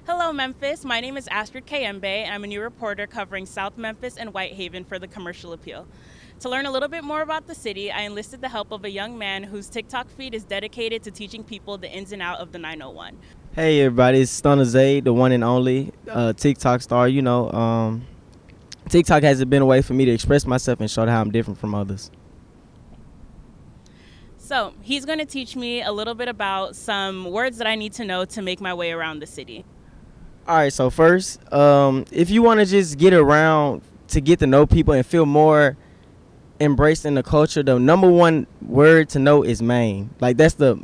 Hello, Memphis. My name is Astrid Kayembe, and I'm a new reporter covering South Memphis and Whitehaven for the Commercial Appeal. To learn a little bit more about the city, I enlisted the help of a young man whose TikTok feed is dedicated to teaching people the ins and out of the 901. Hey everybody, it's StunnnaZay, the one and only TikTok star. TikTok hasn't been a way for me to express myself and show how I'm different from others. So, he's going to teach me a little bit about some words that I need to know to make my way around the city. All right, so first, if you want to just get around to get to know people and feel more embraced in the culture, the number one word to know is main. Like, that's the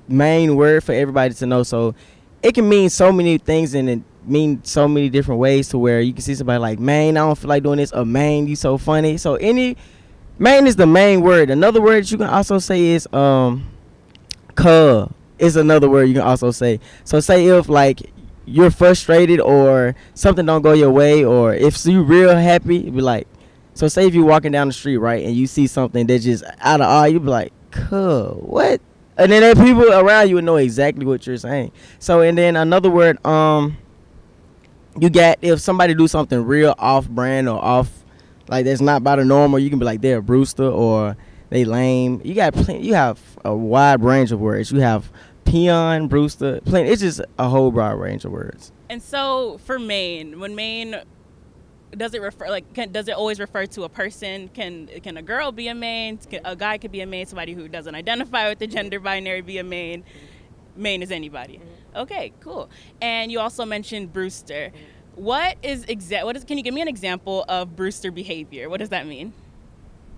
main word for everybody to know. So it can mean so many things and it mean so many different ways to where you can see somebody like, man, I don't feel like doing this, or man, you so funny. So main is the main word. Another word that you can also say is cuh is another word you can also say. So say if like you're frustrated or something don't go your way, or if you real happy, be like, so say if you're walking down the street, right, and you see something that's just out of awe, you be like, cuh, what? And then there people around you would know exactly what you're saying. So and then another word, you got, if somebody do something real off brand or off, like that's not by the normal, you can be like they're a Brewster or they lame. You have a wide range of words. You have peon, Brewster, plenty. It's just a whole broad range of words. And so for main, when main, does it always refer to a person? Can a girl be a main? A guy could be a main. Somebody who doesn't identify with the gender binary be a main. Main is anybody. Okay, cool. And you also mentioned Brewster. Can you give me an example of Brewster behavior? What does that mean?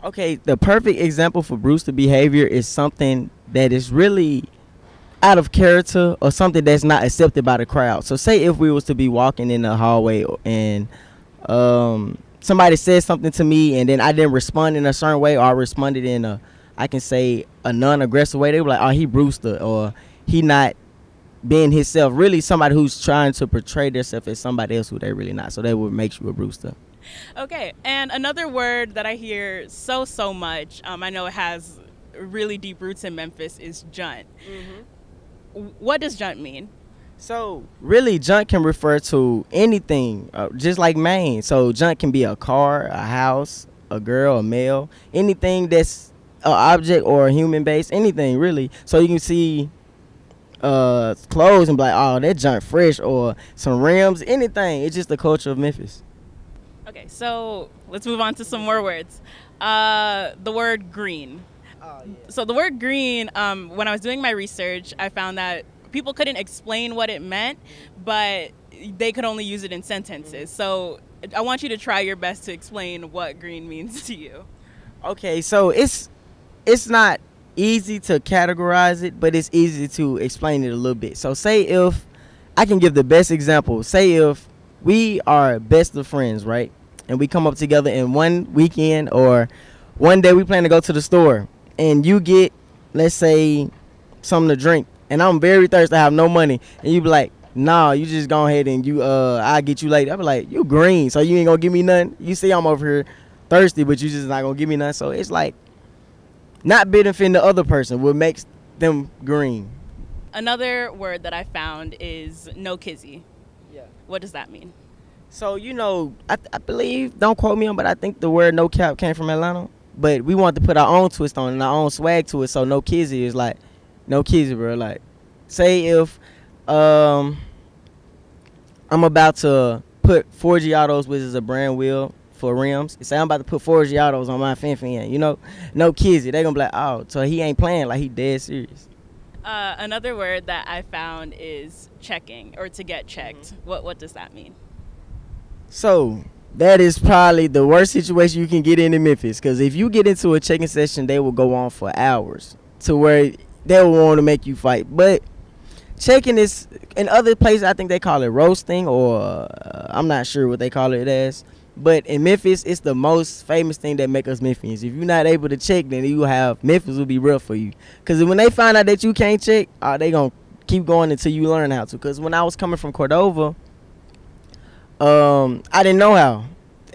Okay, the perfect example for Brewster behavior is something that is really out of character or something that's not accepted by the crowd. So say if we was to be walking in the hallway and somebody said something to me and then I didn't respond in a certain way, or I responded in a non-aggressive way, they were like, oh, he Brewster, or he not being himself. Really somebody who's trying to portray themselves as somebody else who they really not. So that would make you a Brewster. Okay, and another word that I hear so much, I know it has really deep roots in Memphis, is junt. What does junt mean? So really, junt can refer to anything, just like main. So junt can be a car, a house, a girl, a male, anything that's an object or a human based, anything really. So you can see clothes and be like, oh, that junt fresh, or some rims, anything. It's just the culture of Memphis. Okay, so let's move on to some more words. The word green. Oh, yeah. So the word green, when I was doing my research, I found that people couldn't explain what it meant, but they could only use it in sentences. So I want you to try your best to explain what green means to you. Okay, so it's not easy to categorize it, but it's easy to explain it a little bit. So say if I can give the best example, say if we are best of friends, right, and we come up together in one weekend or one day we plan to go to the store, and you get, let's say, something to drink, and I'm very thirsty, I have no money, and you be like, nah, you just go ahead and I'll get you later. I be like, you green, so you ain't gonna give me nothing. You see I'm over here thirsty, but you just not gonna give me nothing. So it's like not benefiting the other person what makes them green. Another word that I found is no kizzy. Yeah. What does that mean? So, I believe, don't quote me on, but I think the word no cap came from Atlanta. But we wanted to put our own twist on it and our own swag to it. So no kizzy is like, no kizzy, bro. Like, say if I'm about to put 4G Autos, which is a brand wheel for rims. Say I'm about to put 4G Autos on my fin, no kizzy. They gonna be like, oh, so he ain't playing, like he dead serious. Another word that I found is checking, or to get checked. What does that mean? So that is probably the worst situation you can get in Memphis, because if you get into a checking session, they will go on for hours to where they will want to make you fight. But checking is, in other places, I think they call it roasting, or I'm not sure what they call it as. But in Memphis, it's the most famous thing that make us Memphians. If you're not able to check, then Memphis will be rough for you. Because when they find out that you can't check, they going to keep going until you learn how to. Because when I was coming from Cordova, I didn't know how,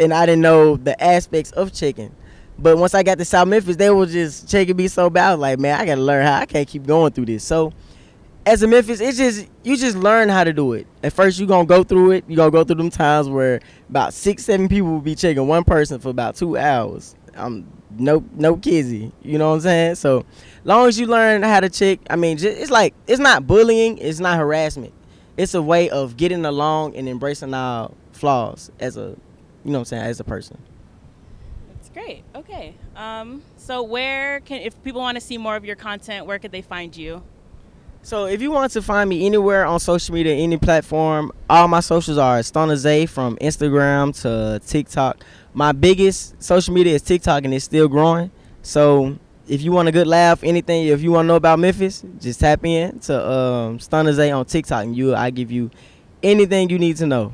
and I didn't know the aspects of checking. But once I got to South Memphis, they were just checking me so bad. I was like, man, I got to learn how. I can't keep going through this. So as a Memphis, it's just you just learn how to do it. At first, you gonna go through it. You gonna go through them times where about 6, 7 people will be checking one person for about 2 hours. No kizzy. You know what I'm saying? So, long as you learn how to check, I mean, it's like it's not bullying. It's not harassment. It's a way of getting along and embracing our flaws as a, you know what I'm saying, as a person. That's great. Okay. So where can, if people want to see more of your content, where could they find you? So if you want to find me anywhere on social media, any platform, all my socials are StunnnaZay from Instagram to TikTok. My biggest social media is TikTok, and it's still growing. So if you want a good laugh, anything, if you want to know about Memphis, just tap in to StunnnaZay on TikTok, and I give you anything you need to know.